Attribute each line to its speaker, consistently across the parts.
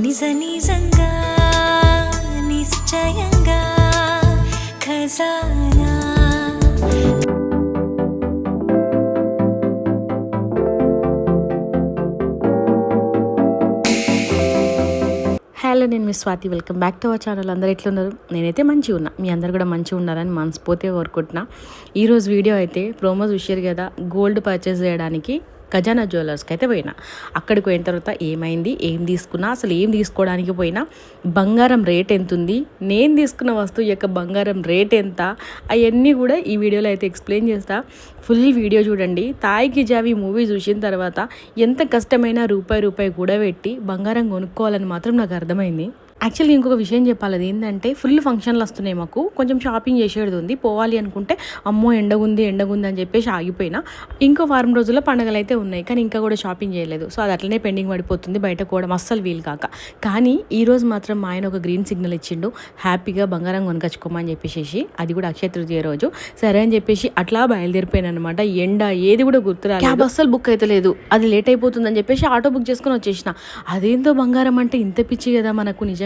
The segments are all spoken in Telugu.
Speaker 1: నిజ నిజంగా నిశ్చయంగా ఖజానా.
Speaker 2: హలో, నేను మీ Swathi. Welcome back to our channel. అందరూ ఎట్లున్నారు? నేనైతే మంచిగా ఉన్నా. మీ అందరు కూడా మంచిగా ఉన్నారని మనస్ఫూర్తిగా కోరుకుంటున్నా. ఈరోజు వీడియో అయితే ప్రోమో చూసారు కదా, గోల్డ్ పర్చేస్ చేయడానికి ఖజానా జ్యువెలర్స్కి అయితే పోయినా. అక్కడికి పోయిన తర్వాత ఏమైంది, ఏం తీసుకున్నా, అసలు ఏం తీసుకోవడానికి పోయినా, బంగారం రేట్ ఎంత ఉంది, నేను తీసుకున్న వస్తువు యొక్క బంగారం రేట్ ఎంత, అవన్నీ కూడా ఈ వీడియోలో అయితే ఎక్స్ప్లెయిన్ చేస్తా. ఫుల్ వీడియో చూడండి. తాయ్ కి జావి మూవీ చూసిన తర్వాత ఎంత కష్టమైనా రూపాయి కూడా పెట్టి బంగారం కొనుక్కోవాలని మాత్రం నాకు అర్థమైంది. యాక్చువల్గా ఇంకొక విషయం చెప్పాలి. అది ఏంటంటే ఫుల్ ఫంక్షన్లు వస్తున్నాయి మాకు, కొంచెం షాపింగ్ చేసేది ఉంది. పోవాలి అనుకుంటే అమ్మో ఎండగుంది అని చెప్పేసి ఆగిపోయినా. ఇంకో వారం రోజుల్లో పండుగలు అయితే ఉన్నాయి, కానీ ఇంకా కూడా షాపింగ్ చేయలేదు. సో అది అట్లనే పెండింగ్ పడిపోతుంది, బయట కూడా అస్సలు వీలు కాక. కానీ ఈరోజు మాత్రం మా ఆయన ఒక గ్రీన్ సిగ్నల్ ఇచ్చిండు, హ్యాపీగా బంగారం కొనుకొచ్చుకోమని చెప్పేసి. అది కూడా అక్షయ తృతీయ రోజు. సరే అని చెప్పేసి అట్లా బయలుదేరిపోయాను అనమాట. ఎండ ఏది కూడా గుర్తురాలేదు. క్యాబ్ అస్సలు బుక్ అయితే లేదు, అది లేట్ అయిపోతుందని చెప్పేసి ఆటో బుక్ చేసుకుని వచ్చేసిన. అదేంతో బంగారం అంటే ఇంత పిచ్చి కదా మనకు. నిజంగా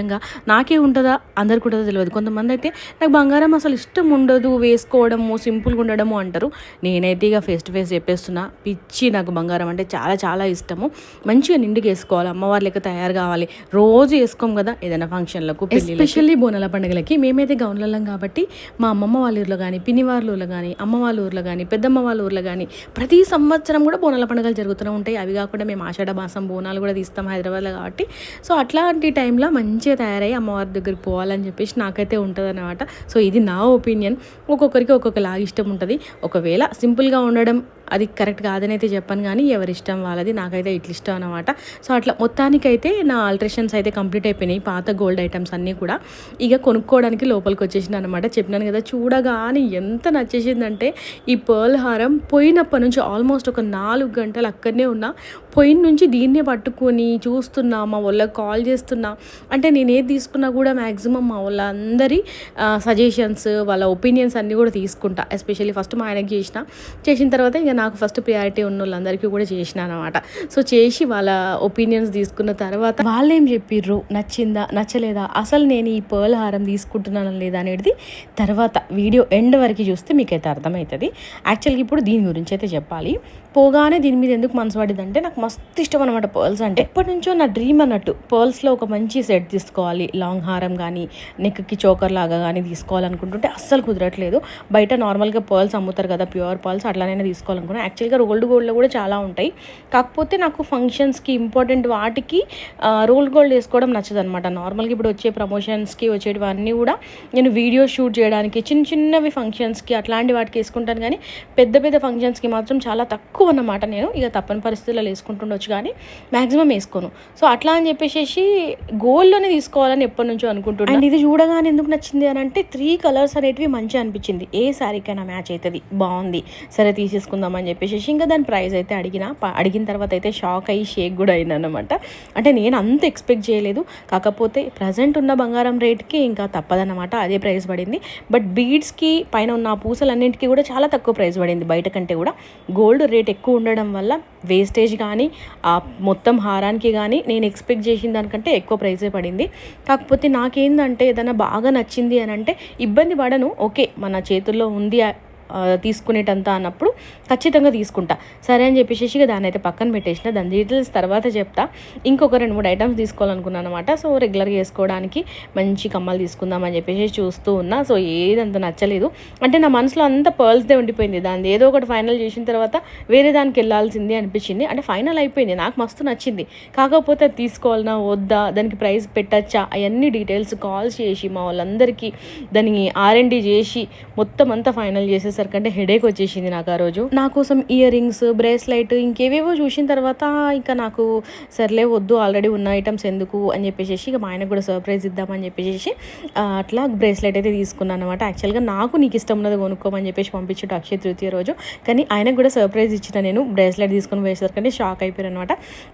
Speaker 2: నాకే ఉంటుందా, అందరికి ఉంటుందో తెలియదు. కొంతమంది అయితే నాకు బంగారం అసలు ఇష్టం ఉండదు, వేసుకోవడము సింపుల్గా ఉండడము అంటారు. నేనైతే ఇక ఫేస్ టు ఫేస్ చెప్పేస్తున్నా, పిచ్చి. నాకు బంగారం అంటే చాలా చాలా ఇష్టము. మంచిగా నిండుగా వేసుకోవాలి, అమ్మవారి లెక్క తయారు కావాలి. రోజు వేసుకోం కదా ఏదైనా ఫంక్షన్లకు, ఎస్పెషల్లీ బోనాల పండుగలకి. మేమైతే గౌన్లలం కాబట్టి మా అమ్మమ్మ వాళ్ళ ఊర్లో కానీ, పిన్ని వాళ్ళ ఊర్లో కానీ, అమ్మ వాళ్ళ ఊర్లో కానీ, పెద్దమ్మ వాళ్ళ ఊర్లో కానీ ప్రతి సంవత్సరం కూడా బోనాల పండుగలు జరుగుతూనే ఉంటాయి. అవి కాకుండా మేము ఆషాఢ మాసం బోనాలు కూడా తీస్తాం హైదరాబాద్లో కాబట్టి. సో అట్లాంటి టైంలో మంచిగా తయారయ్యి అమ్మవారి దగ్గరికి పోవాలని చెప్పేసి నాకైతే ఉంటుంది అన్నమాట. సో ఇది నా ఒపీనియన్. ఒక్కొక్కరికి ఒక్కొక్కలాగా ఇష్టం ఉంటుంది. ఒకవేళ సింపుల్గా ఉండడం అది కరెక్ట్ కాదని అయితే చెప్పాను, కానీ ఎవరి ఇష్టం వాళ్ళది. నాకైతే ఇట్లా ఇష్టం అనమాట. సో అట్లా మొత్తానికైతే నా ఆల్ట్రేషన్స్ అయితే కంప్లీట్ అయిపోయినాయి. పాత గోల్డ్ ఐటమ్స్ అన్నీ కూడా ఇక కొనుక్కోవడానికి లోపలికి వచ్చేసింది అనమాట. చెప్పినాను కదా, చూడగానే ఎంత నచ్చేసిందంటే ఈ పర్ల్ హారం పోయినప్పటి నుంచి ఆల్మోస్ట్ ఒక 4 గంటలు అక్కడనే ఉన్నా. పోయిన నుంచి దీన్నే పట్టుకొని చూస్తున్నా, మా వాళ్ళకి కాల్ చేస్తున్నా. అంటే నేను ఏది తీసుకున్నా కూడా మ్యాక్సిమం మా వాళ్ళందరి సజెషన్స్, వాళ్ళ ఒపీనియన్స్ అన్నీ కూడా తీసుకుంటా. ఎస్పెషల్లీ ఫస్ట్ మా ఆయనకి చేసిన తర్వాత ఇక నాకు ఫస్ట్ ప్రియారిటీ ఉన్న వాళ్ళందరికీ కూడా చేసిన అనమాట. సో చేసి వాళ్ళ ఒపీనియన్స్ తీసుకున్న తర్వాత వాళ్ళు ఏం చెప్పిర్రు, నచ్చిందా నచ్చలేదా, అసలు నేను ఈ పర్ల్ హారం తీసుకుంటున్నాను లేదా అనేది తర్వాత వీడియో ఎండ్ వరకు చూస్తే మీకైతే అర్థమవుతుంది. యాక్చువల్గా ఇప్పుడు దీని గురించి అయితే చెప్పాలి. పోగానే దీని మీద ఎందుకు మనసు పడిందంటే, నాకు మస్తు ఇష్టం అనమాట పర్ల్స్ అంటే. ఎప్పటి నుంచో నా డ్రీమ్ అన్నట్టు పర్ల్స్లో ఒక మంచి సెట్ తీసుకోవాలి. లాంగ్ హారం కానీ, నెక్కి చోకర్ లాగా కానీ తీసుకోవాలనుకుంటుంటే అస్సలు కుదరట్లేదు. బయట నార్మల్గా పర్ల్స్ అమ్ముతారు కదా, ప్యూర్ పర్ల్స్, అట్లానే తీసుకోవాలనుకున్నాను. యాక్చువల్గా గోల్డ్లో కూడా చాలా ఉంటాయి. కాకపోతే నాకు ఫంక్షన్స్కి ఇంపార్టెంట్ వాటికి రోల్డ్ గోల్డ్ వేసుకోవడం నచ్చదు అనమాట. నార్మల్గా ఇప్పుడు వచ్చే ప్రమోషన్స్కి వచ్చేటివన్నీ కూడా నేను వీడియో షూట్ చేయడానికి, చిన్నవి ఫంక్షన్స్కి అట్లాంటి వాటికి వేసుకుంటాను. కానీ పెద్ద ఫంక్షన్స్కి మాత్రం చాలా తక్కువ అన్నమాట. నేను ఇక తప్పని పరిస్థితుల్లో వేసుకుంటుండొచ్చు, కానీ మ్యాక్సిమం వేసుకోను. సో అట్లా అని చెప్పేసి గోల్డ్లోనే తీసుకోవాలని ఎప్పటి నుంచో అనుకుంటున్నాను. అండ్ ఇది చూడగానే ఎందుకు నచ్చింది అని అంటే, 3 కలర్స్ అనేటివి మంచిగా అనిపించింది. ఏ శారీకైనా మ్యాచ్ అవుతుంది, బాగుంది, సరే తీసేసుకుందామని చెప్పేసి ఇంకా దాని ప్రైస్ అయితే అడిగిన తర్వాత అయితే షాక్ అయ్యి షేక్ కూడా అయినా అనమాట. అంటే నేను అంత ఎక్స్పెక్ట్ చేయలేదు. కాకపోతే ప్రజెంట్ ఉన్న బంగారం రేట్కి ఇంకా తప్పదన్నమాట, అదే ప్రైస్ పడింది. బట్ బీడ్స్కి పైన ఉన్న పూసలన్నింటికి కూడా చాలా తక్కువ ప్రైస్ పడింది బయట కంటే కూడా. గోల్డ్ రేట్ ఎక్కువ ఉండడం వల్ల వేస్టేజ్ కానీ, ఆ మొత్తం హారానికి కానీ నేను ఎక్స్పెక్ట్ చేసిన దానికంటే ఎక్కువ ప్రైసే పడింది. కాకపోతే నాకేందంటే ఏదైనా బాగా నచ్చింది అని అంటే ఇబ్బంది పడను. ఓకే, మన చేతుల్లో ఉంది తీసుకునేటంత అన్నప్పుడు ఖచ్చితంగా తీసుకుంటా. సరే అని చెప్పేసి ఇక దాన్ని అయితే పక్కన పెట్టేసిన. దాని డీటెయిల్స్ తర్వాత చెప్తా. ఇంకొక 2-3 ఐటమ్స్ తీసుకోవాలనుకున్నాను అనమాట. సో రెగ్యులర్గా వేసుకోవడానికి మంచి కమ్మలు తీసుకుందామని చెప్పేసి చూస్తూ ఉన్నా. సో ఏదంత నచ్చలేదు. అంటే నా మనసులో అంతా పర్ల్స్దే ఉండిపోయింది. దాన్ని ఏదో ఒకటి ఫైనల్ చేసిన తర్వాత వేరే దానికి వెళ్ళాల్సింది అనిపించింది. అంటే ఫైనల్ అయిపోయింది, నాకు మస్తు నచ్చింది. కాకపోతే అది తీసుకోవాలన్నా వద్దా, దానికి ప్రైస్ పెట్టచ్చా, అవన్నీ డీటెయిల్స్ కాల్స్ చేసి మా వాళ్ళందరికీ దాన్ని R&D చేసి మొత్తం అంతా ఫైనల్ చేసేసి కంటే హెడేక్ వచ్చేసింది నాకు ఆ రోజు. నా కోసం ఇయర్ రింగ్స్, బ్రేస్లైట్, ఇంకేవేవో చూసిన తర్వాత ఇంకా నాకు సర్లే వద్దు, ఆల్రెడీ ఉన్న ఐటమ్స్ ఎందుకు అని చెప్పేసి ఇక మా ఆయనకు కూడా సర్ప్రైజ్ ఇద్దామని చెప్పేసి అట్లా బ్రేస్లైట్ అయితే తీసుకున్నాను అనమాట. యాక్చువల్గా నాకు నీకు ఇష్టం ఉన్నది కొనుక్కోమని చెప్పేసి పంపించాడు అక్షయ తృతీయ రోజు. కానీ ఆయనకు కూడా సర్ప్రైజ్ ఇచ్చిన. నేను బ్రేస్లైట్ తీసుకొని వేసేసరికంటే షాక్ అయిపోయాను అనమాట.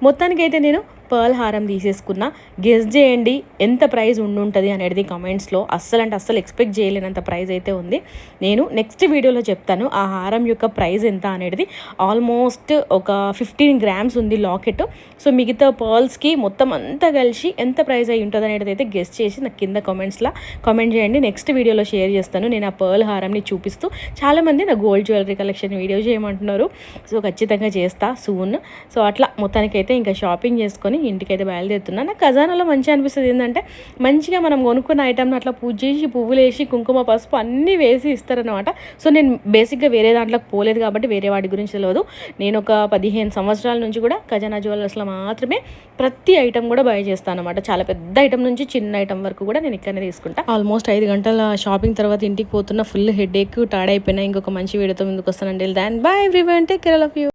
Speaker 2: మొత్తానికైతే నేను పర్ల్ హారం తీసేసుకున్నా. గెస్ చేయండి ఎంత ప్రైస్ ఉండుంటుంది అనేది కమెంట్స్లో. అస్సలు ఎక్స్పెక్ట్ చేయలేనంత ప్రైస్ అయితే ఉంది. నేను నెక్స్ట్ వీడియోలో వీడియోలో చెప్తాను ఆ హారం యొక్క ప్రైస్ ఎంత అనేది. ఆల్మోస్ట్ ఒక 15 గ్రామ్స్ ఉంది లాకెట్. సో మిగతా పర్ల్స్కి మొత్తం అంతా కలిసి ఎంత ప్రైస్ అయి ఉంటుంది అనేది అయితే గెస్ట్ చేసి నాకు కింద కామెంట్ చేయండి. నెక్స్ట్ వీడియోలో షేర్ చేస్తాను నేను ఆ పర్ల్ హారంని చూపిస్తూ. చాలామంది నా గోల్డ్ జ్యువెలరీ కలెక్షన్ వీడియో చేయమంటున్నారు. సో ఖచ్చితంగా చేస్తా సూన్. సో అట్లా మొత్తానికైతే ఇంకా షాపింగ్ చేసుకొని ఇంటికైతే బయలుదేరుతున్నాను. నాకు ఖజానాలో మంచిగా అనిపిస్తుంది ఏంటంటే మంచిగా మనం కొనుక్కున్న ఐటమ్ని అట్లా పూజ చేసి పువ్వులు వేసి కుంకుమ పసుపు అన్నీ వేసి ఇస్తారనమాట. సో నేను బేసిక్గా వేరే దాంట్లోకి పోలేదు కాబట్టి వేరే వాటి గురించి తెలియదు. నేను ఒక 15 సంవత్సరాల నుంచి కూడా ఖజానా జ్యువెలర్స్లో మాత్రమే ప్రతి ఐటమ్ కూడా బై చేస్తాను అనమాట. చాలా పెద్ద ఐటమ్ నుంచి చిన్న ఐటమ్ వరకు కూడా నేను ఇక్కడనే తీసుకుంటా. ఆల్మోస్ట్ 5 గంటల షాపింగ్ తర్వాత ఇంటికి పోతున్న ఫుల్ హెడ్ ఏక్ టాడ్ అయిపోయినా. ఇంకొక మంచి వీడియోతో ముందుకు వస్తానండి. Then bye everyone, take care of you.